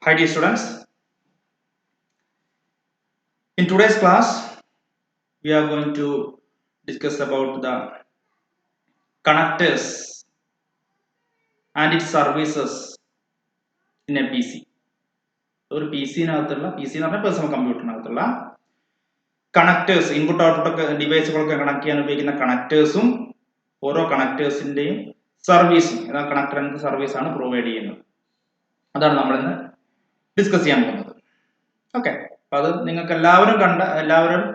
Hi dear students, in today's class we are going to discuss about the connectors and its services in a PC. ഒരു P സിനകത്തുള്ള P C എന്ന് പറഞ്ഞാൽ personal കമ്പ്യൂട്ടറിനകത്തുള്ള connectors input output ഡിവൈസുകളൊക്കെ connect ചെയ്യാൻ ഉപയോഗിക്കുന്ന കണക്ടേഴ്സും ഓരോ കണക്ടേഴ്സിന്റെയും സർവീസും കണക്ടർ എന്ത് സർവീസാണ് പ്രൊവൈഡ് ചെയ്യുന്നത് അതാണ് നമ്മൾ ഇന്ന് ഡിസ്കസ് ചെയ്യാൻ പോകുന്നത്. ഓക്കെ, അപ്പൊ അത് നിങ്ങൾക്ക് എല്ലാവരും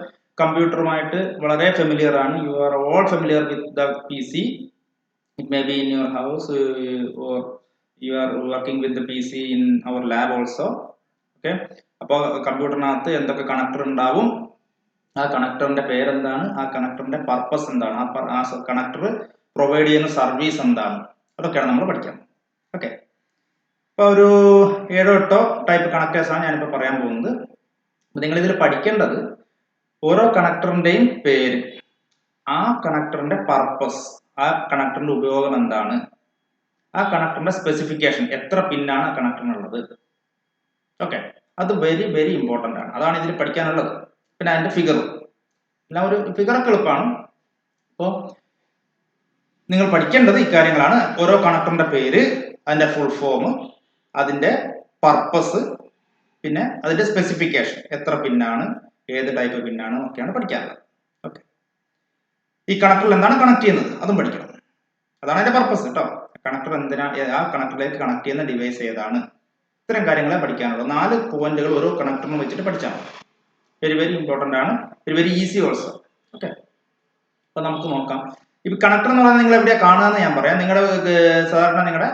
കമ്പ്യൂട്ടറുമായിട്ട് വളരെ ഫെമിലിയർ ആണ്. You are all familiar with the PC. It may be in your house or you are working with the PC in our lab also. Okay, അപ്പോൾ കമ്പ്യൂട്ടറിനകത്ത് എന്തൊക്കെ കണക്ടർ ഉണ്ടാവും, ആ കണക്ടറിന്റെ പേരെന്താണ്, ആ കണക്ടറിന്റെ പർപ്പസ് എന്താണ്, ആ കണക്ടർ പ്രൊവൈഡ് ചെയ്യുന്ന സർവീസ് എന്താണ്, അതൊക്കെയാണ് നമ്മൾ പഠിക്കാൻ. ഓക്കെ, ഇപ്പോൾ ഒരു 7-8 ടൈപ്പ് കണക്ടേഴ്സ് ആണ് ഞാനിപ്പോൾ പറയാൻ പോകുന്നത്. അപ്പോൾ നിങ്ങൾ ഇതിൽ പഠിക്കേണ്ടത് ഓരോ കണക്ടറിന്റെയും പേര്, ആ കണക്ടറിന്റെ പർപ്പസ്, ആ കണക്ടറിന്റെ ഉപയോഗം എന്താണ്, ആ കണക്ടറിന്റെ സ്പെസിഫിക്കേഷൻ, എത്ര പിന്നാണ് ആ കണക്ടറിനുള്ളത്. ഓക്കെ, അത് വെരി വെരി ഇമ്പോർട്ടൻ്റ് ആണ്. അതാണ് ഇതിൽ പഠിക്കാനുള്ളത്. പിന്നെ അതിന്റെ ഫിഗർ, എല്ലാം ഒരു ഫിഗറൊക്കെ എളുപ്പമാണ്. അപ്പോൾ നിങ്ങൾ പഠിക്കേണ്ടത് ഇക്കാര്യങ്ങളാണ്: ഓരോ കണക്ടറിന്റെ പേര്, അതിന്റെ ഫുൾ ഫോം, അതിന്റെ പർപ്പസ്, പിന്നെ അതിന്റെ സ്പെസിഫിക്കേഷൻ, എത്ര പിന്നാണ്, ഏത് ടൈപ്പ് പിന്നാണ് ഒക്കെയാണ് പഠിക്കാനുള്ളത്. ഓക്കെ, ഈ കണക്ടറിൽ എന്താണ് കണക്ട് ചെയ്യുന്നത് അതും പഠിക്കണം. അതാണ് അതിന്റെ പർപ്പസ് കേട്ടോ. കണക്ടർ എന്തിനാ, ആ കണക്ടറിലേക്ക് കണക്ട് ചെയ്യുന്ന ഡിവൈസ് ഏതാണ്, ഇത്തരം കാര്യങ്ങളെ പഠിക്കാനുള്ളൂ. 4 പോയിന്റുകൾ ഓരോ കണക്ടറിനും വെച്ചിട്ട് പഠിച്ചാൽ മതി. വെരി വെരി ഇമ്പോർട്ടൻ്റ് ആണ്, വെരി ഈസി ഓൾസോ. ഓക്കെ, അപ്പൊ നമുക്ക് നോക്കാം. ഇപ്പൊ കണക്ടർ എന്ന് പറയുന്നത് നിങ്ങൾ എവിടെയാ കാണുകയെന്ന് ഞാൻ പറയാം. നിങ്ങളുടെ സാധാരണ നിങ്ങളുടെ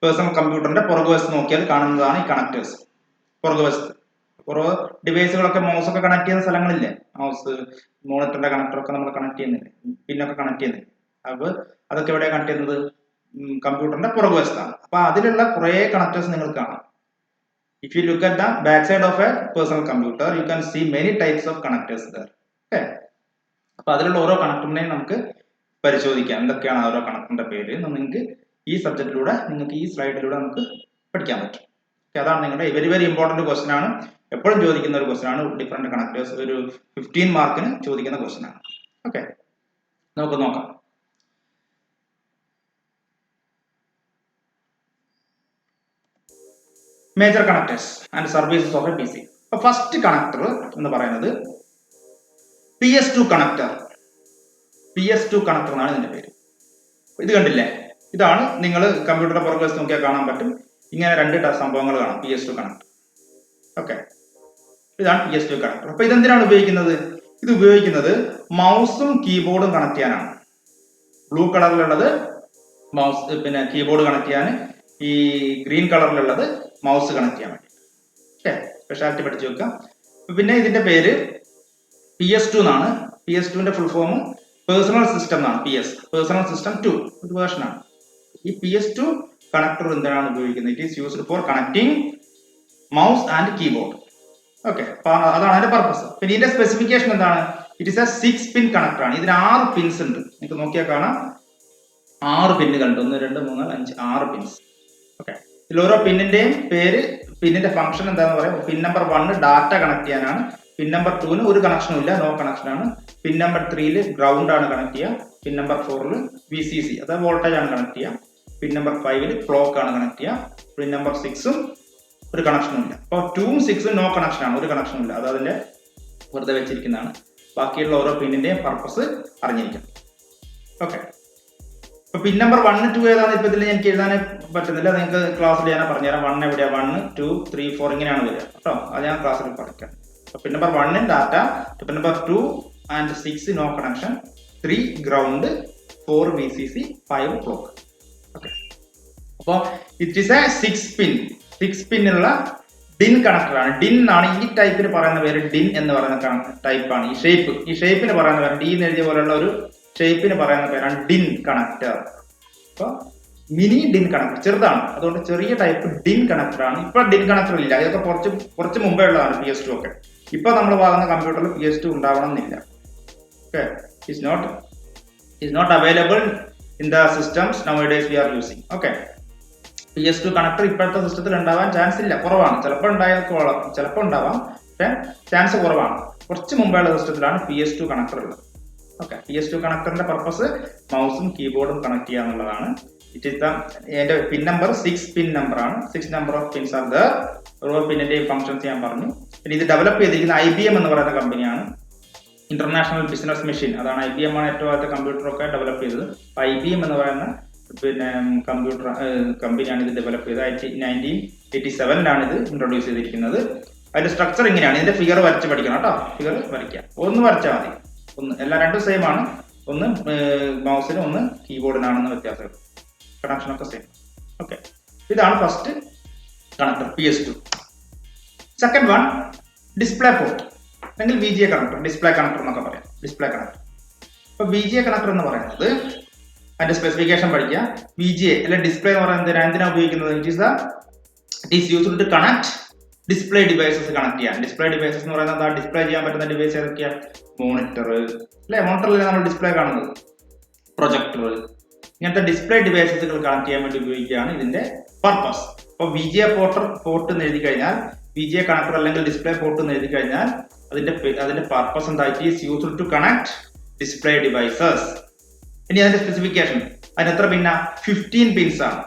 പേഴ്സണൽ കമ്പ്യൂട്ടറിന്റെ പുറകുവശത്ത് നോക്കിയാൽ കാണുന്നതാണ് ഈ കണക്ടേഴ്സ്. പുറകുവശത്ത് കുറേ ഡിവൈസുകളൊക്കെ, മൗസ് ഒക്കെ കണക്ട് ചെയ്യുന്ന സ്ഥലങ്ങളില്ലേ, മൗസ്, മോണിറ്ററിന്റെ കണക്ടറൊക്കെ നമ്മൾ കണക്ട് ചെയ്യുന്നില്ലേ, പിന്നൊക്കെ കണക്ട് ചെയ്യുന്നില്ലേ, അപ്പൊ അതൊക്കെ എവിടെയാണ് കണക്ട് ചെയ്യുന്നത്, കമ്പ്യൂട്ടറിന്റെ പുറകുവശത്താണ്. അപ്പൊ അതിലുള്ള കുറെ കണക്ടേഴ്സ് നിങ്ങൾ കാണാം. If you look at the backside of a personal computer, you can see many types of connectors there. Okay, അപ്പൊ അതിലുള്ള ഓരോ കണക്ടറിനെയും നമുക്ക് പരിശോധിക്കാം, എന്തൊക്കെയാണ് ഓരോ കണക്ടറിന്റെ പേര് എന്ന് നിങ്ങൾക്ക് ഈ സബ്ജക്റ്റിലൂടെ, നിങ്ങൾക്ക് ഈ സ്ലൈഡിലൂടെ നമുക്ക് പഠിക്കാൻ പറ്റും. അതാണ് നിങ്ങളുടെ വെരി വെരി ഇമ്പോർട്ടന്റ് ക്വസ്റ്റൻ ആണ്, എപ്പോഴും ചോദിക്കുന്ന ഒരു ക്വസ്റ്റൻ ആണ്. ഡിഫറെന്റ് കണക്ടേഴ്സ് ഒരു 15 മാർക്കിന് ചോദിക്കുന്ന ക്വസ്റ്റൻ ആണ്. ഓക്കെ, നമുക്ക് നോക്കാം. Major connectors and services of A P C. First connector എന്ന് പറയുന്നത് PS2 കണക്ടർ. PS2 കണക്ടർ എന്നാണ് ഇതിന്റെ പേര്. ഇത് കണ്ടില്ലേ, ഇതാണ് നിങ്ങൾ കമ്പ്യൂട്ടറിന്റെ പുറകുവശത്ത് നോക്കിയാൽ കാണാൻ പറ്റും. ഇങ്ങനെ 2 സംഭവങ്ങൾ കാണാം, PS2 കണക്ടർ. ഓക്കെ, ഇതാണ് PS2 കണക്ടർ. അപ്പൊ ഇതെന്തിനാണ് ഉപയോഗിക്കുന്നത്? ഇത് ഉപയോഗിക്കുന്നത് മൗസും കീബോർഡും കണക്ട് ചെയ്യാനാണ്. ബ്ലൂ കളറിലുള്ളത് മൗസ്, പിന്നെ കീബോർഡ് കണക്ട് ചെയ്യാൻ, ഈ ഗ്രീൻ കളറിലുള്ളത് മൗസ് കണക്ട് ചെയ്യാൻ വേണ്ടി. ഓക്കെ, സ്പെഷ്യാലിറ്റി പഠിച്ചു വെക്കാം. പിന്നെ ഇതിന്റെ പേര് PS2 എന്നാണ്. PS2ന്റെ ഫുൾ ഫോം പേഴ്സണൽ സിസ്റ്റം എന്നാണ്. പേഴ്സണൽ സിസ്റ്റം 2 ഒരു വേർഷനാണ്. ഈ PS2 കണക്ടർ എന്തിനാണ് ഉപയോഗിക്കുന്നത്? It is used for connecting mouse and keyboard. Okay, അതാണ് അതിന്റെ പർപ്പസ്. പിന്നെ ഇതിന്റെ സ്പെസിഫിക്കേഷൻ എന്താണ്? It is a 6 pin connector ആണ്. ഇതിന് 6 പിൻസ് ഉണ്ട്. നിങ്ങൾക്ക് നോക്കിയാൽ കാണാം, 6 പിന്നുകൾ ഉണ്ട്. 1 2 3 4 5 6 പിൻസ്. ഓക്കെ, ഇതിൽ ഓരോ പിന്നിന്റെയും പേര്, പിന്നിന്റെ ഫംഗ്ഷൻ എന്താന്ന് പറയാം. പിൻ നമ്പർ 1 ഡാറ്റ കണക്ട് ചെയ്യാനാണ്. പിൻ നമ്പർ 2 ഒരു കണക്ഷനും ഇല്ല, നോ കണക്ഷൻ ആണ്. പിൻ നമ്പർ 3 ഗ്രൗണ്ട് ആണ് കണക്ട് ചെയ്യുക. പിൻ നമ്പർ 4 VCC അതായത് വോൾട്ടേജ് ആണ് കണക്ട് ചെയ്യുക. പിൻ നമ്പർ 5 ക്ലോക്ക് ആണ് കണക്ട് ചെയ്യുക. പിൻ നമ്പർ 6 ഒരു കണക്ഷനും ഇല്ല. അപ്പോൾ 2ഉം 6ഉം നോ കണക്ഷൻ ആണ്, ഒരു കണക്ഷനും ഇല്ല. അത് അതിന്റെ വെറുതെ വെച്ചിരിക്കുന്നതാണ്. ബാക്കിയുള്ള ഓരോ പിന്നിന്റെയും പർപ്പസ് അറിഞ്ഞിരിക്കണം. ഓക്കെ, ഇപ്പൊ പിൻ നമ്പർ 1 2 ഏതാണെന്ന് ഇപ്പൊ ഇതിൽ എനിക്ക് എഴുതാൻ പറ്റുന്നില്ല. നിങ്ങൾക്ക് ക്ലാസ്സിൽ ഞാൻ പറഞ്ഞുതരാം. 1 എവിടെയാ, 1 2 3 4 ഇങ്ങനെയാണ് വരിക കേട്ടോ. അത് ഞാൻ ക്ലാസ്സിൽ പഠിക്കാം. Pin number 1 data, pin number 2 and 6 no connection, 3 ground, 4 VCC, 5 clock. Okay, അപ്പോൾ ഇറ്റ് ഈസ് എ 6 പിന്നുള്ള ഡിൻ കണക്ടർ ആണ്. ഡിൻ ആണ് ഈ ടൈപ്പിന് പറയുന്ന പേര്. ഡിൻ എന്ന് പറയുന്ന ടൈപ്പാണ്. ഈ ഷേപ്പിന് പറയുന്ന പേര്, ഡി എന്ന് എഴുതിയ പോലെയുള്ള ഒരു ഷേപ്പിന് പറയുന്ന പേരാണ് ഡിൻ കണക്ടർ. അപ്പൊ മിനി ഡിൻ കണക്ടർ, ചെറുതാണ്, അതുകൊണ്ട് ചെറിയ ടൈപ്പ് ഡിൻ കണക്ടർ ആണ്. ഇപ്പൊ ഡിൻ കണക്ടർ ഇല്ല, ഇതൊക്കെ കുറച്ച് മുമ്പേ ഉള്ളതാണ് PS2 ഒക്കെ. ഇപ്പൊ നമ്മൾ വാങ്ങുന്ന കമ്പ്യൂട്ടറിൽ PS2 ഉണ്ടാവണം എന്നില്ല. Okay, is not available in the systems nowadays we are using. Okay, PS2 connector ഇപ്പോഴത്തെ സിസ്റ്റത്തിൽ ഉണ്ടാവാൻ ചാൻസ് ഇല്ല, കുറവാണ്. ചിലപ്പോൾ ഉണ്ടാവാം, പക്ഷെ ചാൻസ് കുറവാണ്. കുറച്ച് മുമ്പുള്ള സിസ്റ്റത്തിലാണ് PS2 കണക്ടർ ഉള്ളത്. ഓക്കെ, PS2 കണക്ടറിന്റെ പർപ്പസ് മൗസും കീബോർഡും കണക്ട് ചെയ്യുക എന്നുള്ളതാണ്. ഇതിന്റെ പിൻ നമ്പർ 6 പിൻ നമ്പർ ആണ്. 6 നമ്പർ ഓഫ് പിൻസ് ആണ് ദർ. ഓരോ പിന്നിന്റെ ഫംഗ്ഷൻസ് ഞാൻ പറഞ്ഞു. പിന്നെ ഇത് ഡെവലപ്പ് ചെയ്തിരിക്കുന്ന IBM എന്ന് പറയുന്ന കമ്പനിയാണ്. ഇന്റർനാഷണൽ ബിസിനസ് മെഷീൻ, അതാണ് IBM ആണ് ഏറ്റവും ആദ്യത്തെ കമ്പ്യൂട്ടറൊക്കെ ഡെവലപ്പ് ചെയ്തത്. IBM എന്ന് പറയുന്ന കമ്പ്യൂട്ടർ കമ്പനിയാണ് ഇത് ഡെവലപ്പ് ചെയ്തത്. 1987 ഇത് ഇൻട്രൊഡ്യൂസ് ചെയ്തിരിക്കുന്നത്. അതിന്റെ സ്ട്രക്ചർ ഇങ്ങനെയാണ്. ഇതിന്റെ ഫിഗർ വരച്ച് പഠിക്കണം കേട്ടോ. ഫിഗർ വരയ്ക്കാം, ഒന്ന് വരച്ചാൽ മതി. എല്ലാ രണ്ടും സെയിം ആണ്. ഒന്ന് മൗസിന്, ഒന്ന് കീബോർഡിനാണെന്ന് വ്യത്യാസം. കണക്ഷൻ ഒക്കെ സെയിം. ഓക്കെ, ഇതാണ് first connector PS2. Second one display port അല്ലെങ്കിൽ VGA കണക്ടർ, ഡിസ്പ്ലേ കണക്ടർ എന്നൊക്കെ പറയാം. Display connector. ഇപ്പൊ VGA കണക്ടർ എന്ന് പറയുന്നത് അതിന്റെ സ്പെസിഫിക്കേഷൻ പഠിക്കുക. VGA അല്ലെ ഡിസ്പ്ലേ എന്ന് പറയുന്നത് എന്തിനാണ് ഉപയോഗിക്കുന്നത്? It is used to connect display devices connect ചെയ്യാൻ. ഡിസ്പ്ലേ ഡിവൈസസ് എന്ന് പറയുന്നത് എന്താ? ഡിസ്പ്ലേ ചെയ്യാൻ പറ്റുന്ന ഡിവൈസ് ഏതൊക്കെയാണ്? മോണിറ്റർ അല്ലെ, മോണിറ്ററിലാണ് നമ്മൾ ഡിസ്പ്ലേ കാണുന്നത്. പ്രൊജക്ടർ, ഇങ്ങനത്തെ ഡിസ്പ്ലേ ഡിവൈസസുകൾ കണക്ട് ചെയ്യാൻ വേണ്ടി ഉപയോഗിക്കുകയാണ് ഇതിന്റെ പർപ്പസ്. അപ്പോൾ VGA പോർട്ട് എന്ന് എഴുതി കഴിഞ്ഞാൽ, VGA കണക്ടർ അല്ലെങ്കിൽ ഡിസ്പ്ലേ പോർട്ട് എന്ന് എഴുതി കഴിഞ്ഞാൽ അതിന്റെ പർപ്പസ് എന്താ? It is used to connect display devices. ഇനി അതിന്റെ സ്പെസിഫിക്കേഷൻ, അതിന് എത്ര പിന്നാ? 15 പിൻസ് ആണ്.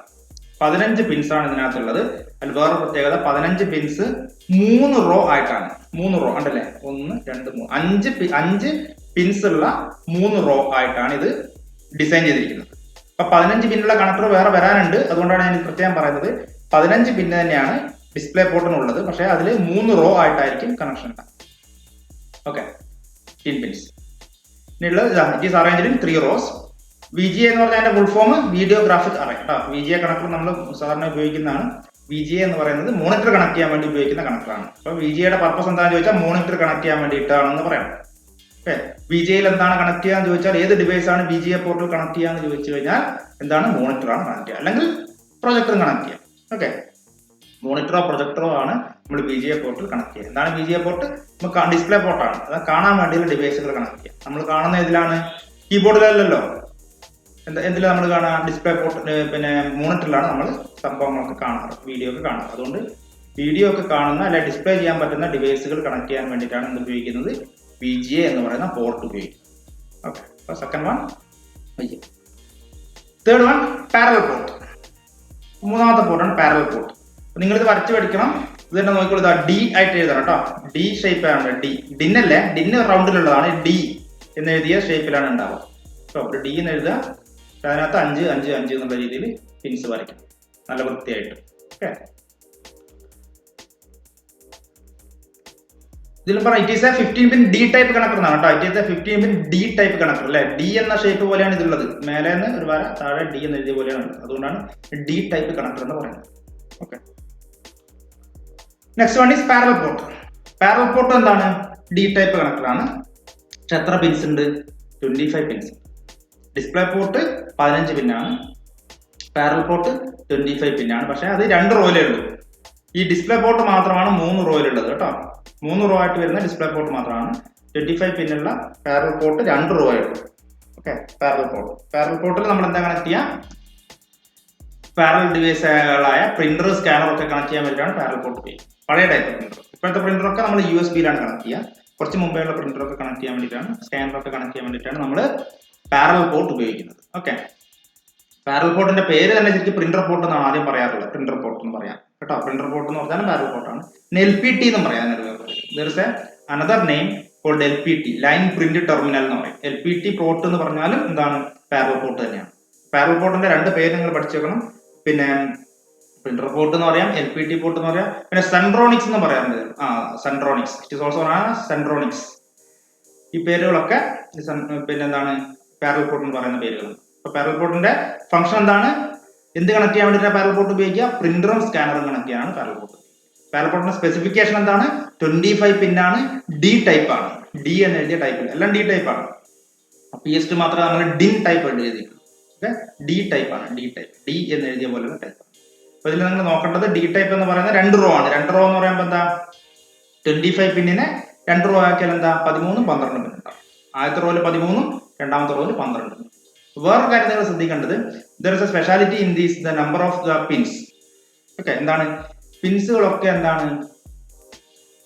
15 പിൻസ് ആണ് ഇതിനകത്തുള്ളത്. അതിൽ വേറെ പ്രത്യേകത, 15 പിൻസ് 3 റോ ആയിട്ടാണ്. 3 റോ ഉണ്ടല്ലേ? 1 2 3 5 പിൻസ് ഉള്ള 3 റോ ആയിട്ടാണ് ഇത് ഡിസൈൻ ചെയ്തിരിക്കുന്നത്. അപ്പൊ 15 പിന്നുള്ള കണക്ടർ വേറെ വരാനുണ്ട്. അതുകൊണ്ടാണ് ഞാൻ പ്രത്യേകം പറയുന്നത് 15 പിന്ന് തന്നെയാണ് ഡിസ്പ്ലേ പോർട്ടിനുള്ളത്. പക്ഷെ അതിൽ 3 റോ ആയിട്ടായിരിക്കും കണക്ഷൻ ഉണ്ടാകും. Okay, 15 pins. ഇനിയുള്ളത് it is arranged in 3 rows. VGA എന്ന് പറഞ്ഞാൽ അതിന്റെ full form video graphic array കേട്ടോ. VGA കണക്ടർ നമ്മൾ സാധാരണ ഉപയോഗിക്കുന്നതാണ്. VGA എന്ന് പറയുന്നത് മോണിറ്റർ കണക്ട് ചെയ്യാൻ വേണ്ടി ഉപയോഗിക്കുന്ന കണക്ടറാണ്. അപ്പൊ VGAയുടെ പർപ്പസ് എന്താണെന്ന് ചോദിച്ചാൽ മോണിറ്റർ കണക്ട് ചെയ്യാൻ വേണ്ടിയിട്ടാണെന്ന് പറയാം. ഓക്കെ, VGAയിൽ എന്താണ് കണക്ട് ചെയ്യാന്ന് ചോദിച്ചാൽ, ഏത് ഡിവൈസ് ആണ് VGA പോർട്ടിൽ കണക്ട് ചെയ്യാന്ന് ചോദിച്ചു കഴിഞ്ഞാൽ എന്താണ്? മോണിറ്ററാണ് കണക്ട് ചെയ്യുക, അല്ലെങ്കിൽ പ്രൊജക്ടറും കണക്ട് ചെയ്യാം. ഓക്കെ, മോണിറ്ററോ പ്രൊജക്ടറോ ആണ് നമ്മൾ VGA പോർട്ടിൽ കണക്ട് ചെയ്യുക. എന്താണ് VGA പോർട്ട്? നമുക്ക് ഡിസ്പ്ലേ പോർട്ടാണ്. അത് കാണാൻ വേണ്ടിയുള്ള ഡിവൈസുകൾ കണക്ട് ചെയ്യാം. നമ്മൾ കാണുന്ന ഇതിലാണ്, കീബോർഡിലല്ലല്ലോ. എന്തിലാണ് നമ്മൾ കാണുക? ഡിസ്പ്ലേ പോർട്ട്, പിന്നെ മോണിറ്ററിലാണ് നമ്മൾ സംഭവങ്ങളൊക്കെ കാണാറ്, വീഡിയോ ഒക്കെ കാണാറ്. അതുകൊണ്ട് വീഡിയോ ഒക്കെ കാണുന്ന അല്ലെ ഡിസ്പ്ലേ ചെയ്യാൻ പറ്റുന്ന ഡിവൈസുകൾ കണക്ട് ചെയ്യാൻ വേണ്ടിയിട്ടാണ് എന്ത് ഉപയോഗിക്കുന്നത്? VGA എന്ന് പറയുന്ന പോർട്ട് ഉപയോഗിക്കുന്നത്. ഓക്കെ, അപ്പൊ second one VGA. Third one parallel port. മൂന്നാമത്തെ പോർട്ടാണ് പാരലൽ പോർട്ട്. നിങ്ങളിത് വരച്ച് പഠിക്കണം. ഇത് തന്നെ നോക്കിക്കോളൂ, ഇതാ D ആയിട്ട് എഴുതണം കേട്ടോ. D ഷേപ്പാണ്. ഡിന്നല്ലേ, ഡിന്ന് റൗണ്ടിലുള്ളതാണ്. D എന്ന് എഴുതിയ ഷേപ്പിലാണ് ഉണ്ടാവുക. ഒരു D എന്ന് എഴുതുക. അതിനകത്ത് 5 5 5 എന്നുള്ള രീതിയിൽ പിൻസ് വരയ്ക്കണം നല്ല വൃത്തിയായിട്ട്. ഓക്കെ, ഇതിൽ പറഞ്ഞ it is a 15 pin D type connector എന്നാണ് കേട്ടോ. It is a 15 pin D type connector അല്ലെ. D എന്ന ഷേപ്പ് പോലെയാണ് ഇതുള്ളത്. മേലെ നിന്ന് ഒരു വര, താഴെ D എന്ന് എഴുതിയ പോലെയാണ് ഉള്ളത്. അതുകൊണ്ടാണ് D ടൈപ്പ് കണക്ടർ എന്ന് പറയുന്നത്. Okay, next one is parallel port. Parallel port എന്താണ്? D ടൈപ്പ് കണക്ടർ ആണ്. പക്ഷെ എത്ര പിൻസ് ഉണ്ട്? 25 പിൻസ്. ഡിസ്പ്ലേ പോർട്ട് 15 പിന്നാണ്, പാരലൽ പോർട്ട് 25 പിന്നാണ്. പക്ഷെ അത് 2 റോയിലേ ഉള്ളൂ. ഈ ഡിസ്പ്ലേ പോർട്ട് മാത്രമാണ് 3 റോയിലുള്ളത് കേട്ടോ. 3 റോ ആയിട്ട് വരുന്ന ഡിസ്പ്ലേ പോർട്ട് മാത്രമാണ്. 25 പിന്നുള്ള പാരലൽ പോർട്ട് 2 റോ ആയിട്ടുള്ളൂ. ഓക്കെ, പാരലൽ പോർട്ടിൽ നമ്മൾ എന്താ കണക്ട് ചെയ്യാം? പാരലൽ ഡിവൈസുകളായ പ്രിന്റർ, സ്കാനർ ഒക്കെ കണക്ട് ചെയ്യാൻ വേണ്ടിയിട്ടാണ് പാരലൽ പോർട്ട് ഉപയോഗിക്കുന്നത്. പഴയ ടൈപ്പ് പ്രിന്റർ. ഇപ്പോഴത്തെ പ്രിന്ററൊക്കെ നമ്മൾ USB-യിലാണ് കണക്ട് ചെയ്യുക. കുറച്ച് മുമ്പേയുള്ള പ്രിന്ററൊക്കെ കണക്ട് ചെയ്യാൻ വേണ്ടിയിട്ടാണ്, സ്കാനറൊക്കെ കണക്ട് ചെയ്യാൻ വേണ്ടിയിട്ടാണ് നമ്മൾ പാരലൽ പോർട്ട് ഉപയോഗിക്കുന്നത്. ഓക്കെ, പാരലൽ പോർട്ടിന്റെ പേര് തന്നെ ശരിക്കും പ്രിന്റർ പോർട്ട് എന്നാണ് ആദ്യം പറയാറുള്ളത്. പ്രിന്റർ പോർട്ട് എന്ന് പറയാം കേട്ടോ. പ്രിന്റർ പോർട്ട് എന്ന് പറഞ്ഞാൽ പാരലൽ പോർട്ടാണ്. LPT എന്നും പറയാം. Another name called LPT, line print terminal എന്ന് പറയും. LPT പോർട്ട് എന്ന് പറഞ്ഞാലും എന്താണ്? പാരലൽ പോർട്ട് തന്നെയാണ്. പാരലൽ പോർട്ടിന്റെ 2 പേര് നിങ്ങൾ പഠിച്ചേക്കണം. പിന്നെ പ്രിന്റർ പോർട്ട് എന്ന് പറയാം, LPT പോർട്ട് എന്ന് പറയാം. പിന്നെ സെൻട്രോണിക്സ് എന്ന് പറയാറുണ്ട്. സെൻട്രോണിക്സ്, ഇറ്റ് ഈസ് ഓൾസോ സെൻട്രോണിക്സ്. ഈ പേരുകളൊക്കെ പിന്നെ എന്താണ്? പാരലൽ പോർട്ട് എന്ന് പറയുന്ന പേരുകൾ. അപ്പൊ പാരലൽ പോർട്ടിന്റെ ഫംഗ്ഷൻ എന്താണ്? എന്ത് കണക്ട് ചെയ്യാൻ വേണ്ടിയിട്ടാണ് പാരലൽ പോർട്ട് ഉപയോഗിക്കുക? പ്രിന്ററും സ്കാനറും കണക്ട് ചെയ്യാനാണ് പാരലൽ പോർട്ട്. പാരലൽ പോർട്ടിന്റെ സ്പെസിഫിക്കേഷൻ എന്താണ്? 25 പിന്നാണ്, D ടൈപ്പ് ആണ്. D എന്ന് എഴുതിയ ടൈപ്പ് എല്ലാം D ടൈപ്പ് ആണ്. PS2 മാത്രമേ നമ്മൾ DIN ടൈപ്പ് എഴുതിയിട്ടുള്ളൂ. ഓക്കെ, D ടൈപ്പ് ആണ്. D ടൈപ്പ്, D എന്ന് എഴുതിയ പോലെയുള്ള ടൈപ്പ്. അപ്പൊ ഇതിൽ നിങ്ങൾ നോക്കേണ്ടത് D ടൈപ്പ് എന്ന് പറയുന്നത് 2 റോ ആണ്. 2 റോ എന്ന് പറയുമ്പോൾ എന്താ? 25 പിന്നിനെ 2 റോ ആക്കിയാൽ എന്താ? 13 12 പിൻ ഉണ്ടാവും. ആദ്യത്തെ റോയിൽ 13, രണ്ടാമത്തെ റോയിൽ 12. വേറൊരു കാര്യം നിങ്ങൾ ശ്രദ്ധിക്കേണ്ടത്, there is a speciality in this, the number of the pins. Okay, എന്താണ് പിൻസുകളൊക്കെ എന്താണ്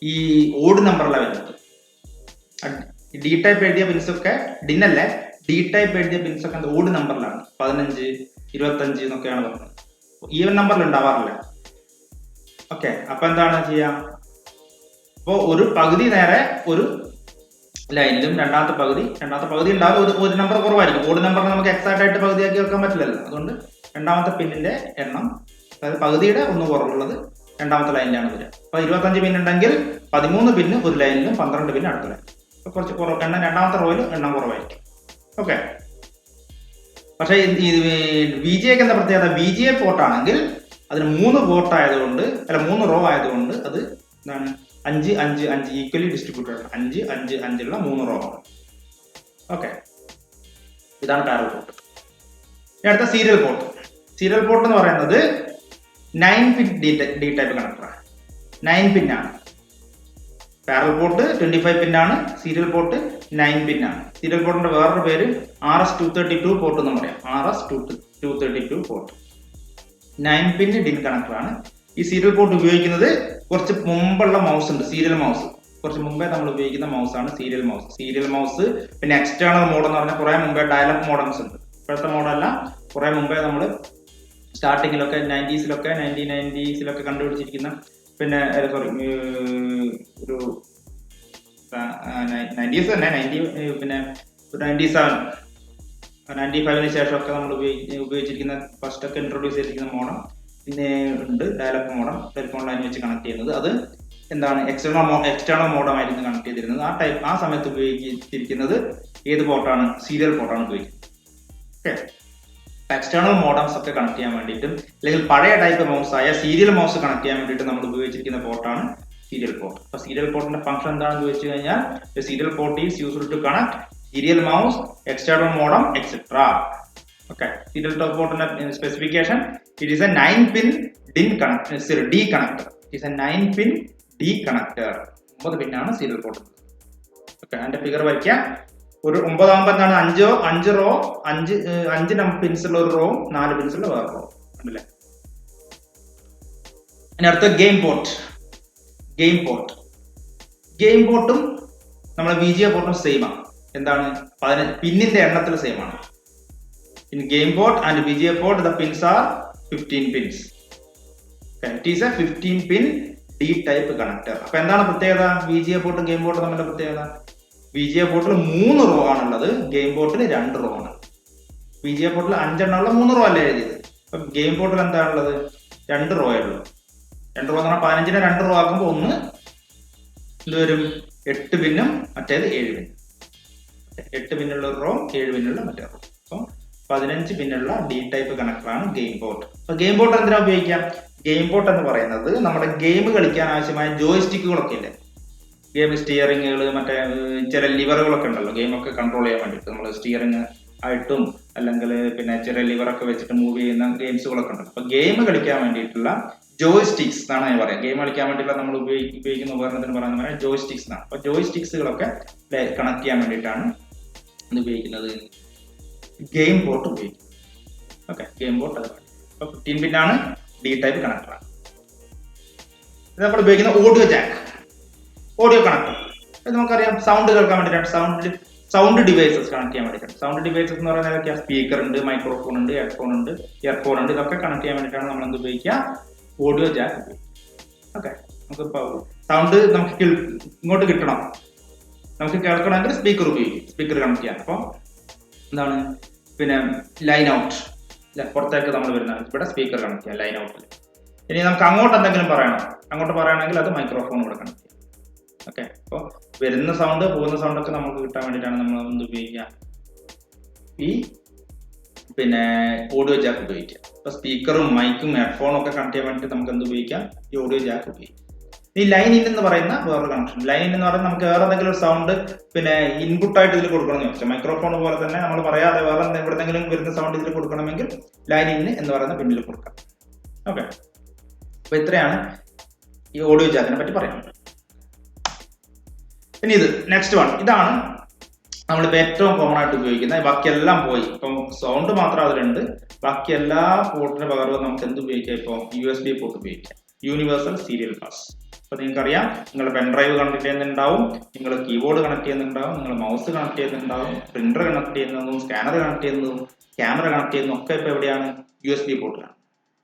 ഈ ഓഡ് നമ്പറിലാണ് വരുന്നത്. ഡി ടൈപ്പ് എഴുതിയ പിൻസ് ഒക്കെ ഡിന്നല്ലേ, ഡി ടൈപ്പ് എഴുതിയ പിൻസ് ഒക്കെ ഓഡ് നമ്പറിലാണ്, 15, 25 എന്നൊക്കെയാണ് പറഞ്ഞത്. ഈവൻ നമ്പറിൽ ഉണ്ടാവാറില്ല. ഓക്കെ, അപ്പൊ എന്താണ് ചെയ്യാം, അപ്പോ ഒരു പകുതി നേരെ ഒരു ലൈനിലും രണ്ടാമത്തെ പകുതി ഉണ്ടാവും, ഒരു നമ്പർ കുറവായിരിക്കും. ഓഡ് നമ്പറിന് നമുക്ക് എക്സാക്ട് ആയിട്ട് പകുതിയാക്കി വെക്കാൻ പറ്റില്ലല്ലോ. അതുകൊണ്ട് രണ്ടാമത്തെ പിന്നിന്റെ എണ്ണം, അതായത് പകുതിയുടെ ഒന്ന് കുറവുള്ളത് രണ്ടാമത്തെ ലൈനിലാണ് വരിക. അപ്പൊ 25 പിൻ ഉണ്ടെങ്കിൽ 13 പിന്ന് ഒരു ലൈനിലും 12 പിന്ന് അടുത്ത ലൈൻ. അപ്പൊ കുറച്ച് കുറവ് എണ്ണം രണ്ടാമത്തെ റോയിൽ എണ്ണം കുറവായിരിക്കും. ഓക്കെ, പക്ഷേ VGA എന്താ പ്രത്യേകത, VGA പോർട്ട് ആണെങ്കിൽ അതിന് 3 പോർട്ട് ആയതുകൊണ്ട്, അല്ല 3 റോ ആയതുകൊണ്ട് അത് എന്താണ് 5, 5, 5 ഈക്വലി ഡിസ്ട്രിബ്യൂട്ടഡ് ആണ്. 5, 5, 5 ഉള്ള 3 റോ ആണ്. ഓക്കെ, ഇതാണ് പാരലൽ പോർട്ട്. ഇനി അടുത്ത സീരിയൽ പോർട്ട്. സീരിയൽ പോർട്ട് എന്ന് പറയുന്നത് 9 പിൻ ഡി ടൈപ്പ് കണക്ടറാണ്. 9 പിന്നാണ്. പാരലൽ പോർട്ട് 25 പിന്നാണ്, സീരിയൽ പോർട്ട് 9 പിന്നാണ്. സീരിയൽ പോർട്ടിന്റെ വേറൊരു പേര് RS232 പോർട്ട് എന്ന് പറയാം. RS232 port 9 pin didn't കണക്ടറാണ്. ഈ സീരിയൽ പോർട്ട് ഉപയോഗിക്കുന്നത് കുറച്ച് മുമ്പുള്ള മൗസ് ഉണ്ട്, സീരിയൽ മൗസ്. കുറച്ച് മുമ്പേ നമ്മൾ ഉപയോഗിക്കുന്ന മൗസ് ആണ് സീരിയൽ മൗസ്. സീരിയൽ മൗസ് പിന്നെ എക്സ്റ്റേണൽ മോഡ് എന്ന് പറഞ്ഞാൽ കുറെ മുമ്പേ ഡയലപ്പ് മോഡംസ് ഉണ്ട്. ഇപ്പോഴത്തെ മോഡല്ല, കുറെ മുമ്പേ നമ്മൾ സ്റ്റാർട്ടിങ്ങിലൊക്കെ 1990s കണ്ടുപിടിച്ചിരിക്കുന്ന, പിന്നെ സോറി ഒരു 90s തന്നെ, പിന്നെ 97, 95 ശേഷമൊക്കെ നമ്മൾ ഉപയോഗിച്ചിരിക്കുന്ന ഫസ്റ്റ് ഒക്കെ ഇൻട്രൊഡ്യൂസ് ചെയ്തിരിക്കുന്ന മോഡം പിന്നെ ഉണ്ട്, ഡയലപ്പ് മോഡം. ടെലിഫോൺ ലൈൻ വെച്ച് കണക്ട് ചെയ്യുന്നത്. അത് എന്താണ് എക്സ്റ്റേണൽ മോഡമായിരുന്നു കണക്ട് ചെയ്തിരുന്നത്. ആ സമയത്ത് ഉപയോഗിച്ചിരിക്കുന്നത് ഏത് പോർട്ടാണ്, സീരിയൽ പോർട്ടാണ് ഉപയോഗിക്കുന്നത്. ഓക്കെ, എക്സ്റ്റേണൽ മോഡംസ് ഒക്കെ കണക്ട് ചെയ്യാൻ വേണ്ടിയിട്ടും, അല്ലെങ്കിൽ പഴയ ടൈപ്പ് മൗസ് ആയ സീരിയൽ മൗസ് കണക്ട് ചെയ്യാൻ വേണ്ടിയിട്ട് നമ്മൾ ഉപയോഗിച്ചിരിക്കുന്ന പോർട്ടാണ് സീരിയൽ പോർട്ട്. അപ്പൊ സീരിയൽ പോർട്ടിന്റെ ഫംഗ്ഷൻ എന്താണെന്ന് ചോദിച്ചു കഴിഞ്ഞാൽ, serial port is used to connect serial mouse, external modem, etcetera. Okay, serial പോർട്ടിന്റെ specification, it is a 9 pin D connector. It is a 9 pin D connector. 9 പിന്നാണ് സീരിയൽ പോർട്ട്. ഓക്കെ, അതിന്റെ figure വരയ്ക്കാം. ഒരു 9 ആകുമ്പോൾ എന്താണ് 5 റോ, 5 പിൻസ് ഉള്ള ഒരു raw, 4 pins ഉള്ള വേറെ റോ ഉണ്ടല്ലേ. ഇനി അടുത്ത ഗെയിം പോർട്ട്. ഗെയിം പോർട്ടും നമ്മുടെ VGA പോർട്ടും സെയിം ആണ്. എന്താണ്, പിന്നിന്റെ എണ്ണത്തിൽ സെയിം ആണ്. In game port and VGA port the pins are 15 pins. It is a 15 pin D type connector. അപ്പൊ എന്താണ് പ്രത്യേകത, VGA പോർട്ടും ഗെയിം പോർട്ടും തമ്മിലുള്ള പ്രത്യേകത? VGA പോർട്ടിൽ 3 റോ ആണുള്ളത്, ഗെയിം പോർട്ടിൽ 2 റോ ആണ്. VGA പോർട്ടിൽ 5 എണ്ണമുള്ള 3 റോ അല്ലേ എഴുതിയത്. അപ്പൊ ഗെയിം പോർട്ടിൽ എന്താണുള്ളത്, 2 റോ ഉള്ളൂ. 2 റോ എന്ന് പറഞ്ഞാൽ 15നെ 2 റോ ആക്കുമ്പോൾ ഒന്ന് വരും 8 പിന്നും മറ്റേത് 7 പിന്നും. 8 പിന്നുള്ള ഒരു റോ, 7 പിന്നുള്ള മറ്റേ റോ. അപ്പൊ 15 പിന്നുള്ള ഡി ടൈപ്പ് കണക്ടറാണ് ഗെയിം പോർട്ട്. അപ്പൊ ഗെയിം പോർട്ട് എന്തിനാ ഉപയോഗിക്കാം? ഗെയിം പോർട്ട് എന്ന് പറയുന്നത് നമ്മുടെ ഗെയിം കളിക്കാൻ ആവശ്യമായ ജോയ്സ്റ്റിക്കുകളൊക്കെ ഇല്ലേ, ഗെയിം സ്റ്റിയറിങ്ങുകൾ, മറ്റേ ചില ലിവറുകളൊക്കെ ഉണ്ടല്ലോ ഗെയിമൊക്കെ കൺട്രോൾ ചെയ്യാൻ വേണ്ടിയിട്ട്. നമ്മൾ സ്റ്റിയറിങ് ആയിട്ടും അല്ലെങ്കിൽ പിന്നെ ചെറിയ ലിവറൊക്കെ വെച്ചിട്ട് മൂവ് ചെയ്യുന്ന ഗെയിംസുകളൊക്കെ ഉണ്ട്. അപ്പൊ ഗെയിം കളിക്കാൻ വേണ്ടിയിട്ടുള്ള ജോയ്സ്റ്റിക്സ് എന്നാണ് ഞാൻ പറയാം. ഗെയിം കളിക്കാൻ വേണ്ടിയിട്ടുള്ള നമ്മൾ ഉപയോഗിക്കുന്ന ഉപകരണത്തിന് പറയുന്ന ജോയ്സ്റ്റിക്സ് എന്നാണ്. അപ്പൊ ജോയ്സ്റ്റിക്സുകളൊക്കെ കണക്ട് ചെയ്യാൻ വേണ്ടിയിട്ടാണ് ഇത് ഉപയോഗിക്കുന്നത്, ഗെയിം പോർട്ട് ഉപയോഗിക്കുന്നത്. ഓക്കെ, ഗെയിം പോർട്ട് അത്. അപ്പൊ 15 പിന്നാണ്, ഡി ടൈപ്പ് കണക്ടറാണ്. ഇത് നമ്മൾ ഉപയോഗിക്കുന്ന ഓഡിയോ കണക്ടർ. നമുക്കറിയാം സൗണ്ട് കേൾക്കാൻ വേണ്ടിയിട്ടാണ്, സൗണ്ട് ഡിവൈസസ് കണക്ട് ചെയ്യാൻ വേണ്ടിയിട്ടാണ്. സൗണ്ട് ഡിവൈസസ് എന്ന് പറയുന്നത് സ്പീക്കർ ഉണ്ട്, മൈക്രോഫോൺ ഉണ്ട്, ഹെഡ്ഫോൺ ഉണ്ട്, ഇയർഫോൺ ഉണ്ട്. ഇതൊക്കെ കണക്ട് ചെയ്യാൻ വേണ്ടിയിട്ടാണ് നമ്മൾ എന്ത് ഉപയോഗിക്കുക, ഓഡിയോ ജാക്ക് ഉപയോഗിക്കുക. ഓക്കെ, നമുക്ക് സൗണ്ട് നമുക്ക് ഇങ്ങോട്ട് കിട്ടണം, നമുക്ക് കേൾക്കണമെങ്കിൽ സ്പീക്കർ ഉപയോഗിക്കും, സ്പീക്കർ കണക്ട് ചെയ്യാൻ. അപ്പോൾ എന്താണ് പിന്നെ ലൈൻ ഔട്ട്, പുറത്തേക്ക് നമ്മൾ വരുന്നത് ഇവിടെ സ്പീക്കർ കണക്ട് ചെയ്യാം ലൈൻ ഔട്ടിൽ. ഇനി നമുക്ക് അങ്ങോട്ട് എന്തെങ്കിലും പറയണമെങ്കിൽ അത് മൈക്രോഫോൺ ഇവിടെ കണക്ട് ചെയ്യാം. ഓക്കെ, അപ്പോൾ വരുന്ന സൗണ്ട് പോകുന്ന സൗണ്ട് ഒക്കെ നമുക്ക് കിട്ടാൻ വേണ്ടിയിട്ടാണ് നമ്മൾ എന്ത് ഉപയോഗിക്കുക, ഈ പിന്നെ ഓഡിയോ ജാക്ക് ഉപയോഗിക്കുക. ഇപ്പൊ സ്പീക്കറും മൈക്കും ഹെഡ്ഫോണും ഒക്കെ കണക്ട് ചെയ്യാൻ വേണ്ടിയിട്ട് നമുക്ക് എന്ത് ഉപയോഗിക്കാം, ഈ ഓഡിയോ ജാക്ക് ഉപയോഗിക്കാം. ഈ ലൈൻ ഇൻ എന്ന് പറയുന്ന വേറൊരു കണക്ഷൻ. ലൈൻ ഇൻ എന്ന് പറയുന്നത് നമുക്ക് വേറെ എന്തെങ്കിലും ഒരു സൗണ്ട് പിന്നെ ഇൻപുട്ട് ആയിട്ട് ഇതിൽ കൊടുക്കണമെന്ന് ചോദിച്ചാൽ, മൈക്രോഫോൺ പോലെ തന്നെ നമ്മൾ പറയാതെ വേറെ എവിടെന്നെങ്കിലും വരുന്ന സൗണ്ട് ഇതിൽ കൊടുക്കണമെങ്കിൽ ലൈൻ ഇൻ എന്ന് പറയുന്ന പിന്നിൽ കൊടുക്കാം. ഓക്കെ, അപ്പൊ ഇത്രയാണ് ഈ ഓഡിയോ ജാക്കിനെ പറ്റി പറയുന്നത്. ഇനി ഇത് നെക്സ്റ്റ് വൺ, ഇതാണ് നമ്മളിപ്പോൾ ഏറ്റവും കോമൺ ആയിട്ട് ഉപയോഗിക്കുന്നത്. ബാക്കിയെല്ലാം പോയി, ഇപ്പം സൗണ്ട് മാത്രം അതിലുണ്ട്, ബാക്കി എല്ലാ പോർട്ടിന് പകരവും നമുക്ക് എന്ത് ഉപയോഗിക്കാം? ഇപ്പോൾ USB പോർട്ട് ഉപയോഗിക്കാം, യൂണിവേഴ്സൽ സീരിയൽ ബസ്. അപ്പോൾ നിങ്ങൾക്കറിയാം, നിങ്ങൾ പെൻഡ്രൈവ് കണക്ട് ചെയ്യുന്നുണ്ടാവും, നിങ്ങൾ കീബോർഡ് കണക്ട് ചെയ്യുന്നുണ്ടാവും, നിങ്ങൾ മൗസ് കണക്ട് ചെയ്യുന്നുണ്ടാവും, പ്രിന്റർ കണക്ട് ചെയ്യുന്നതും സ്കാനർ കണക്ട് ചെയ്യുന്നതും ക്യാമറ കണക്ട് ചെയ്യുന്നതും ഒക്കെ ഇപ്പോൾ എവിടെയാണ്? USB പോർട്ടിലാണ്.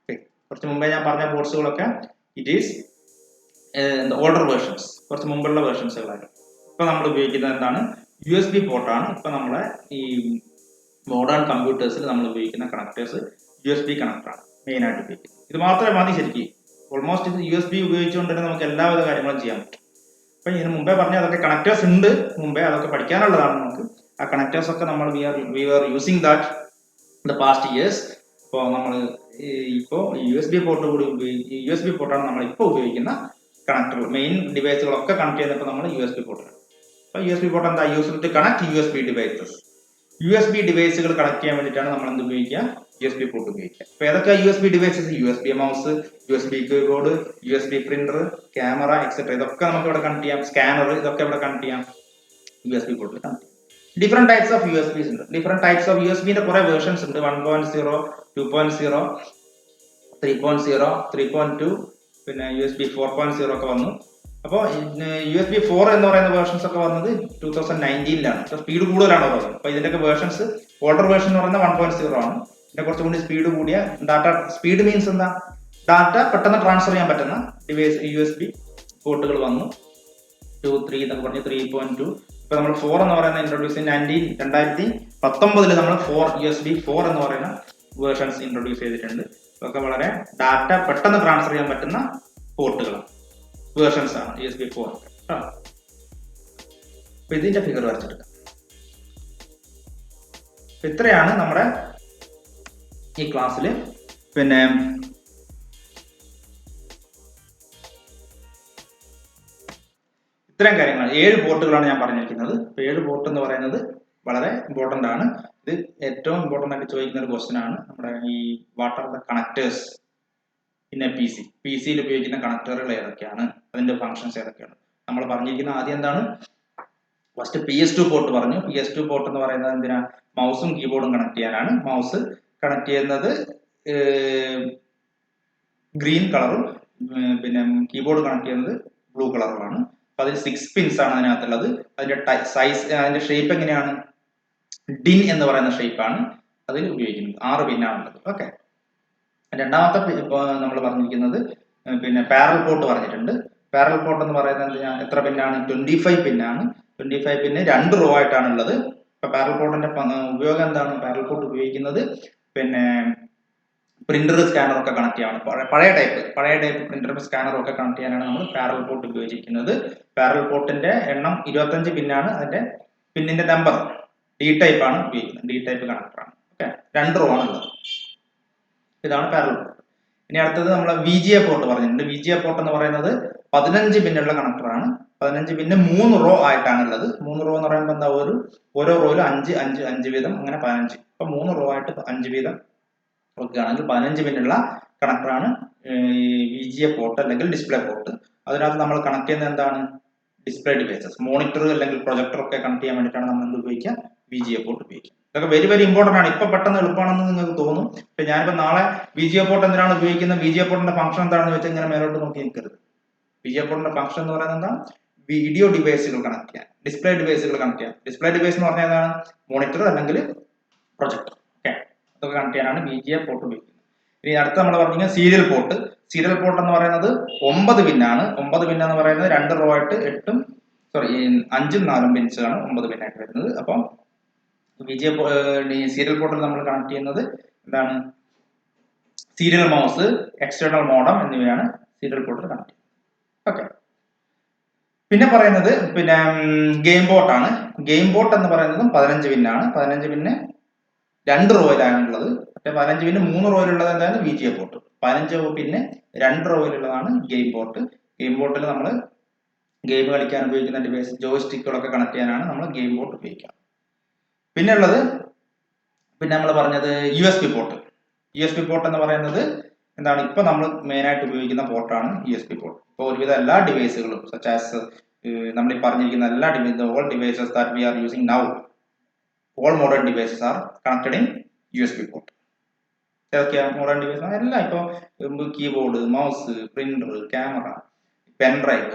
കുറച്ച് മുമ്പേ ഞാൻ പറഞ്ഞ പോർട്സുകളൊക്കെ ഇറ്റ് ഈസ് ഓൾഡർ വേർഷൻസ്, കുറച്ച് മുമ്പുള്ള വേർഷൻസുകളായിരുന്നു. ഇപ്പൊ നമ്മൾ ഉപയോഗിക്കുന്നത് എന്താണ്? USB പോർട്ടാണ്. ഇപ്പൊ നമ്മളെ ഈ മോഡേൺ കമ്പ്യൂട്ടേഴ്സിൽ നമ്മൾ ഉപയോഗിക്കുന്ന കണക്ടേഴ്സ് USB കണക്ടറാണ് മെയിൻ ആയിട്ട് ഉപയോഗിക്കുന്നത്. ഇത് മാത്രമേ മതി ശരിക്കും. ഓൾമോസ്റ്റ് ഇത് USB ഉപയോഗിച്ചുകൊണ്ട് തന്നെ നമുക്ക് എല്ലാവിധ കാര്യങ്ങളും ചെയ്യാൻ പറ്റും. അപ്പൊ ഇതിന് മുമ്പേ പറഞ്ഞ അതൊക്കെ കണക്ടേഴ്സ് ഉണ്ട്, മുമ്പേ അതൊക്കെ പഠിക്കാനുള്ളതാണ് നമുക്ക്. ആ കണക്ടേഴ്സ് ഒക്കെ നമ്മൾ we are using that the past years. ഇപ്പോൾ നമ്മൾ ഇപ്പോൾ USB പോർട്ട് കൂടി USB പോർട്ടാണ് നമ്മൾ ഇപ്പോൾ ഉപയോഗിക്കുന്ന കണക്ടർ. മെയിൻ ഡിവൈസുകളൊക്കെ കണക്ട് ചെയ്യുന്നപ്പോൾ നമ്മൾ USB പോർട്ടാണ്. അപ്പോൾ USB പോർട്ട് എന്താ? Used to connect USB devices. USB ഡിവൈസുകൾ കണക്ട് ചെയ്യാൻ വേണ്ടിയിട്ടാണ് നമ്മൾ എന്ത് ഉപയോഗിക്കുക? USB പോർട്ട് ഉപയോഗിക്കുക. അപ്പോൾ ഏതൊക്കെ USB devices? USB mouse, USB keyboard, USB printer, camera etcetera, ഇതൊക്കെ നമുക്ക് ഇവിടെ കണക്ട് ചെയ്യാം. സ്കാനർ, ഇതൊക്കെ ഇവിടെ കണക്ട് ചെയ്യാം, USB പോർട്ടിൽ കണക്ട് ചെയ്യാം. ഡിഫറെന്റ് ടൈപ്സ് ഓഫ് USBs ഉണ്ട്. ഡിഫറെന്റ് ടൈപ്സ് ഓഫ് USBന്റെ കുറെ വേർഷൻസ് ഉണ്ട്. 1.0, 2.0, 3.0, 3.2, പിന്നെ USB 4.0 ഒക്കെ വന്നു. അപ്പോൾ USB 4 എന്ന് പറയുന്ന വേർഷൻസ് ഒക്കെ വന്നത് 2019-ലാണ്. സ്പീഡ് കൂടുതലാണ് ഉള്ളത്. അപ്പോൾ ഇതിന്റെയൊക്കെ വേർഷൻസ്, ഓൾഡർ വേർഷൻ എന്ന് പറയുന്നത് 1.0 ആണ്. ഇതിന്റെ കുറച്ചും കൂടി സ്പീഡ് കൂടിയ ഡാറ്റ, സ്പീഡ് മീൻസ് എന്താ? ഡാറ്റ പെട്ടെന്ന് ട്രാൻസ്ഫർ ചെയ്യാൻ പറ്റുന്ന ഡിവൈസ് USB പോർട്ടുകൾ വന്നു. 2, 3 എന്നൊക്കെ പറഞ്ഞ് 3.2. ഇപ്പൊ നമ്മൾ 4 എന്ന് പറയുന്ന ഇൻട്രൊഡ്യൂസ് 2019 നമ്മൾ USB 4 എന്ന് പറയുന്ന വേർഷൻസ് ഇൻട്രൊഡ്യൂസ് ചെയ്തിട്ടുണ്ട്. ഇതൊക്കെ വളരെ ഡാറ്റ പെട്ടെന്ന് ട്രാൻസ്ഫർ ചെയ്യാൻ പറ്റുന്ന പോർട്ടുകളാണ്, വേർഷൻസ് ആണ് USB 4 ഒക്കെ. അപ്പൊ ഇതിന്റെ ഫിഗർ വരച്ചെടുക്കാം. ഇത്രയാണ് നമ്മുടെ ഈ ക്ലാസ്സിൽ പിന്നെ ഇത്തരം കാര്യങ്ങൾ 7 പോർട്ടുകളാണ് ഞാൻ പറഞ്ഞിരിക്കുന്നത്. 7 പോർട്ട് എന്ന് പറയുന്നത് വളരെ ഇമ്പോർട്ടന്റ് ആണ്. ഇത് ഏറ്റവും ഇമ്പോർട്ടന്റ് ആയിട്ട് ചോദിക്കുന്ന ഒരു ക്വസ്റ്റ്യൻ ആണ്. നമ്മുടെ ഈ what are the connectors in a PC-യിൽ ഉപയോഗിക്കുന്ന കണക്ടറുകൾ ഏതൊക്കെയാണ്, അതിന്റെ ഫങ്ഷൻസ് ഏതൊക്കെയാണ് നമ്മൾ പറഞ്ഞിരിക്കുന്ന. ആദ്യം എന്താണ്? ഫസ്റ്റ് PS2 പോർട്ട് പറഞ്ഞു. PS2 പോർട്ട് എന്ന് പറയുന്നത് എന്തിനാ? മൗസും കീബോർഡും കണക്ട് ചെയ്യാനാണ്. മൗസ് കണക്ട് ചെയ്യുന്നത് ഗ്രീൻ കളറും, പിന്നെ കീബോർഡ് കണക്ട് ചെയ്യുന്നത് ബ്ലൂ കളറുമാണ്. അപ്പൊ അതിൽ 6 പിൻസ് ആണ് അതിനകത്തുള്ളത്. അതിന്റെ സൈസ്, അതിന്റെ ഷേപ്പ് എങ്ങനെയാണ്? DIN എന്ന് പറയുന്ന ഷേപ്പാണ് അതിൽ ഉപയോഗിക്കുന്നത്. 6 പിന്നാണുള്ളത്. ഓക്കെ. രണ്ടാമത്തെ നമ്മൾ പറഞ്ഞിരിക്കുന്നത് പിന്നെ പാരൽ പോർട്ട് പറഞ്ഞിട്ടുണ്ട്. പാരൽ പോർട്ട് എന്ന് പറയുന്നത് എത്ര പിന്നാണ്? 25 പിന്നാണ്. 25 പിന്ന് 2 റോ ആയിട്ടാണ് ഉള്ളത്. ഇപ്പൊ പാരൽ പോർട്ടിന്റെ ഉപയോഗം എന്താണ്? പാരൽ പോർട്ട് ഉപയോഗിക്കുന്നത് പിന്നെ പ്രിന്റർ, സ്കാനർ ഒക്കെ കണക്ട് ചെയ്യാനാണ്. പഴയ ടൈപ്പ് പ്രിന്റർ, സ്കാനർ ഒക്കെ കണക്ട് ചെയ്യാനാണ് നമ്മൾ പാരൽ പോർട്ട് ഉപയോഗിച്ചിരിക്കുന്നത്. പാരൽ പോർട്ടിന്റെ എണ്ണം 25 പിന്നാണ്. അതിന്റെ പിന്നിന്റെ നമ്പർ D ടൈപ്പ് ആണ് ഉപയോഗിക്കുന്നത്. D ടൈപ്പ് കണക്ടറാണ്. ഓക്കെ. 2 റോ ആണുള്ളത്. ഇതാണ് പാരൽ പോർട്ട്. ഇനി അടുത്തത് നമ്മൾ VGA പോർട്ട് പറഞ്ഞിട്ടുണ്ട്. VGA പോർട്ട് എന്ന് പറയുന്നത് 15 പിന്നുള്ള കണക്ടറാണ്. 15 പിന്ന് 3 റോ ആയിട്ടാണ് ഉള്ളത്. 3 റോ എന്ന് പറയുമ്പോൾ എന്താ? ഓരോ റോയിലും 5, 5, 5 വീതം, അങ്ങനെ 15. അപ്പൊ 3 റോ ആയിട്ട് 5 വീതം നോക്കുകയാണെങ്കിൽ 15 പിന്നുള്ള കണക്ടറാണ് VGA പോർട്ട് അല്ലെങ്കിൽ ഡിസ്പ്ലേ പോർട്ട്. അതിനകത്ത് നമ്മൾ കണക്ട് ചെയ്യുന്നത് എന്താണ്? ഡിസ്പ്ലേ ഡിവൈസസ്, മോണിറ്റർ അല്ലെങ്കിൽ പ്രൊജക്ടർ ഒക്കെ കണക്ട് ചെയ്യാൻ വേണ്ടിയിട്ടാണ് നമ്മൾ എന്ത് ഉപയോഗിക്കുക? VGA പോർട്ട് ഉപയോഗിക്കുക. ഇതൊക്കെ വെരി വെരി ഇമ്പോർട്ടന്റ് ആണ്. ഇപ്പൊ പെട്ടെന്ന് എളുപ്പമാണെന്ന് നിങ്ങൾക്ക് തോന്നും. പക്ഷെ ഞാനിപ്പോ നാളെ VGA പോർട്ട് എന്തിനാണ് ഉപയോഗിക്കുന്നത്, VGA പോർട്ടിന്റെ ഫംഗ്ഷൻ എന്താണെന്ന് വെച്ചാൽ ഇങ്ങനെ മേലോട്ട് നോക്കി നിൽക്കരുത്. VGA പോർട്ടിന്റെ ഫംഗ്ഷൻ എന്ന് പറയുന്നത് എന്താ? വീഡിയോ ഡിവൈസുകൾ കണക്ട് ചെയ്യാൻ, ഡിസ്പ്ലേ ഡിവൈസുകൾ കണക്ട് ചെയ്യാൻ. ഡിസ്പ്ലേ ഡിവൈസ് എന്ന് പറഞ്ഞാൽ എന്താണ്? മോണിറ്റർ അല്ലെങ്കിൽ പ്രൊജക്ടർ. ഓക്കെ. അതൊക്കെ കണക്ട് ചെയ്യാനാണ് VGA പോർട്ട് ഉപയോഗിക്കുന്നത്. ഇനി അടുത്ത നമ്മൾ പറഞ്ഞിരിക്കുന്നത് സീരിയൽ പോർട്ട്. സീരിയൽ പോർട്ട് എന്ന് പറയുന്നത് 9 പിന്നാണ്. 9 പിൻ എന്ന് പറയുന്നത് 2 റോ ആയിട്ട് 5ഉം 4ഉം പിൻസ് ആണ് 9 പിന്നായിട്ട് വരുന്നത്. അപ്പം സീരിയൽ പോർട്ടിൽ നമ്മൾ കണക്ട് ചെയ്യുന്നത് എന്താണ്? സീരിയൽ മൗസ്, എക്സ്റ്റേണൽ മോഡം എന്നിവയാണ് സീരിയൽ പോർട്ടിൽ കണക്ട് ചെയ്യുന്നത്. ഓക്കെ. പിന്നെ പറയുന്നത് പിന്നെ ഗെയിം പോർട്ട് ആണ്. ഗെയിം പോർട്ട് എന്ന് പറയുന്നതും 15 പിന്നാണ്. 15 പിന്ന് 2 റോയിലാണുള്ളത്. മറ്റേ 15 പിന്ന് 3 റോയിലുള്ളത് എന്താണ്? VGA port. 15 പിന്നെ 2 റോയിലുള്ളതാണ് ഗെയിം പോർട്ട്. ഗെയിം പോർട്ടിൽ നമ്മൾ ഗെയിം കളിക്കാൻ ഉപയോഗിക്കുന്ന ഡിവൈസ്, ജോയ്സ്റ്റിക്കുകളൊക്കെ കണക്ട് ചെയ്യാനാണ് നമ്മൾ ഗെയിം പോർട്ട് ഉപയോഗിക്കുക. പിന്നെ ഉള്ളത് നമ്മൾ പറഞ്ഞത് USB പോർട്ട്. USB പോർട്ട് എന്ന് പറയുന്നത് എന്താണ്? ഇപ്പൊ നമ്മൾ മെയിൻ ആയിട്ട് ഉപയോഗിക്കുന്ന പോർട്ടാണ് USB പോർട്ട്. ഇപ്പോൾ ഒരുവിധ എല്ലാ ഡിവൈസുകളും നമ്മൾ ഈ പറഞ്ഞിരിക്കുന്ന എല്ലാ all devices that we are using now, all modern devices are connected in USB port. ഏതൊക്കെയാണ് മോഡേൺ ഡിവൈസ്? എല്ലാം ഇപ്പോൾ keyboard, mouse, printer, camera, pen drive,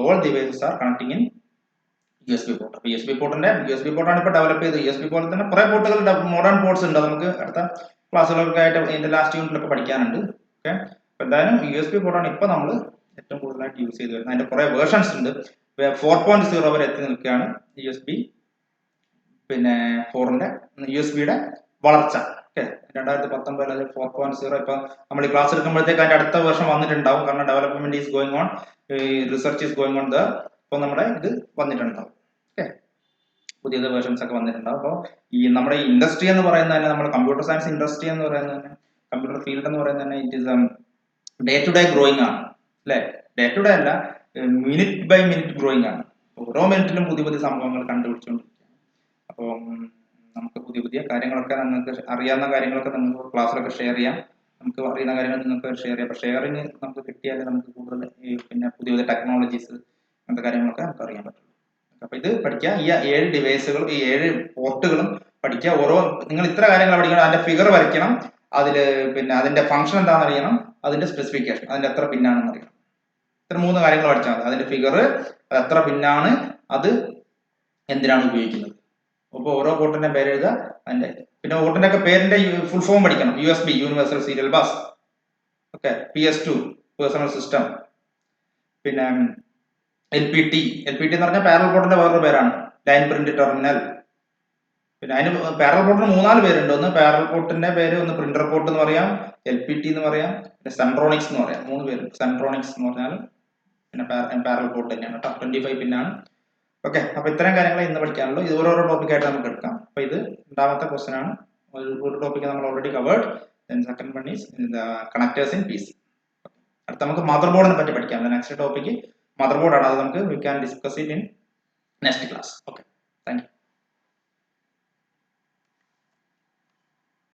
all devices are connecting in USB port. അപ്പോൾ USB പോർട്ടാണ് ഇപ്പോൾ develop ചെയ്തത്. USB പോലെ തന്നെ കുറേ പോർട്ടുകൾ മോഡേൺ പോർട്സ് ഉണ്ട്. നമുക്ക് അടുത്ത ക്ലാസ്സുകളൊക്കെ ആയിട്ട് ഇതിന്റെ ലാസ്റ്റ് യൂണിറ്റിലൊക്കെ പഠിക്കാനുണ്ട്. ഓക്കെ, അപ്പോൾ എന്തായാലും USB പോർട്ടാണ് ഇപ്പോൾ നമ്മൾ ഏറ്റവും കൂടുതലായിട്ട് യൂസ് ചെയ്ത് വരുന്നത്. അതിന്റെ കുറേ വേർഷൻസ് ഉണ്ട്. 4.0 വരെ എത്തി നിൽക്കുകയാണ് USB പിന്നെ 4ന്റെ USB-യുടെ വളർച്ച. ഓക്കെ, 2019 അല്ലെങ്കിൽ 4.0 ഇപ്പൊ നമ്മൾ ഈ ക്ലാസ് എടുക്കുമ്പോഴത്തേക്ക് അതിന്റെ അടുത്ത വർഷം വന്നിട്ടുണ്ടാവും. കാരണം development is going on, research is going on the. അപ്പോൾ നമ്മുടെ ഇത് വന്നിട്ടുണ്ടാവും. ഓക്കെ, പുതിയ വേർഷൻസ് ഒക്കെ വന്നിട്ടുണ്ടാവും. അപ്പോൾ ഈ നമ്മുടെ ഇൻഡസ്ട്രി എന്ന് പറയുന്നത് തന്നെ, നമ്മുടെ കമ്പ്യൂട്ടർ സയൻസ് ഇൻഡസ്ട്രി എന്ന് പറയുന്നത് തന്നെ, കമ്പ്യൂട്ടർ ഫീൽഡ് എന്ന് പറയുന്നത് തന്നെ it is day to day growing ആണ് അല്ലെ? ഡേ ടു ഡേ അല്ല, മിനിറ്റ് ബൈ മിനിറ്റ് ഗ്രോയിങ് ആണ്. ഓരോ മിനിറ്റിലും പുതിയ പുതിയ സംഭവങ്ങൾ കണ്ടുപിടിച്ചുകൊണ്ടിരിക്കുകയാണ്. അപ്പോൾ നമുക്ക് പുതിയ പുതിയ കാര്യങ്ങളൊക്കെ നിങ്ങൾക്ക് അറിയാവുന്ന കാര്യങ്ങളൊക്കെ നിങ്ങൾക്ക് ക്ലാസ്സിലൊക്കെ ഷെയർ ചെയ്യാം. നമുക്ക് അറിയുന്ന കാര്യങ്ങൾ നിങ്ങൾക്ക് ഷെയർ ചെയ്യാം. അപ്പോൾ ഷെയറിങ് നമുക്ക് കിട്ടിയാൽ നമുക്ക് കൂടുതൽ പിന്നെ പുതിയ പുതിയ ടെക്നോളജീസ് അങ്ങനത്തെ കാര്യങ്ങളൊക്കെ നമുക്ക് അറിയാൻ പറ്റും. അപ്പൊ ഇത് പഠിക്കുക. ഈ 7 ഡിവൈസുകൾ, ഈ 7 പോർട്ടുകളും പഠിക്കുക. ഓരോ നിങ്ങൾ ഇത്ര കാര്യങ്ങൾ പഠിക്കണം. അതിന്റെ ഫിഗർ വരയ്ക്കണം, അതില് പിന്നെ അതിന്റെ ഫംഗ്ഷൻ എന്താണെന്ന് അറിയണം, അതിന്റെ സ്പെസിഫിക്കേഷൻ, അതിന്റെ എത്ര പിന്നാണെന്ന് അറിയണം. ഇത്ര 3 കാര്യങ്ങൾ പഠിച്ചാൽ മതി. അതിന്റെ ഫിഗർ, അത് എത്ര പിന്നാണ്, അത് എന്തിനാണ് ഉപയോഗിക്കുന്നത്. അപ്പോൾ ഓരോ പോർട്ടിന്റെ പേര് എഴുതുക. അതിന്റെ പിന്നെ പോർട്ടിന്റെ ഒക്കെ പേരിന്റെ ഫുൾ ഫോം പഠിക്കണം. USB universal serial bus, okay, PS2 personal system, പിന്നെ LPT എന്ന് പറഞ്ഞാൽ പാരലൽ പോർട്ടിന്റെ വേറൊരു പേരാണ്, ലൈൻ പ്രിന്റ് ടെർമിനൽ. പിന്നെ അതിന് പാരലൽ പോർട്ടിന് 3-4 പേരുണ്ട്. ഒന്ന് പാരലൽ പോർട്ടിന്റെ പേര്, ഒന്ന് പ്രിന്റർ പോർട്ട് എന്ന് പറയാം, LPT എന്ന് പറയാം, പിന്നെ സെൻട്രോണിക്സ് എന്ന് പറയാം. 3 പേര്. സെൻട്രോണിക്സ് എന്ന് പറഞ്ഞാൽ പിന്നെ പാരലൽ പോർട്ട് തന്നെയാണ് കേട്ടോ. 25 പിന്നാണ്. ഓക്കെ, അപ്പൊ ഇത്തരം കാര്യങ്ങൾ ഇന്ന് പഠിക്കാനുള്ളൂ. ഇത് ഓരോരോ ടോപ്പിക് ആയിട്ട് നമുക്ക് എടുക്കാം. അപ്പൊ ഇത് രണ്ടാമത്തെ ക്വസ്റ്റൻ ആണ്. ഒരു ടോപ്പിക് നമ്മൾ already covered. Second one is connectors in PC. അടുത്ത നമുക്ക് മദർ ബോർഡിനെ പറ്റി പഠിക്കാം. നെക്സ്റ്റ് ടോപ്പിക് മദർ ബോർഡ് ആണ്. അത് നമുക്ക് we can discuss it in next class. Okay, thank you.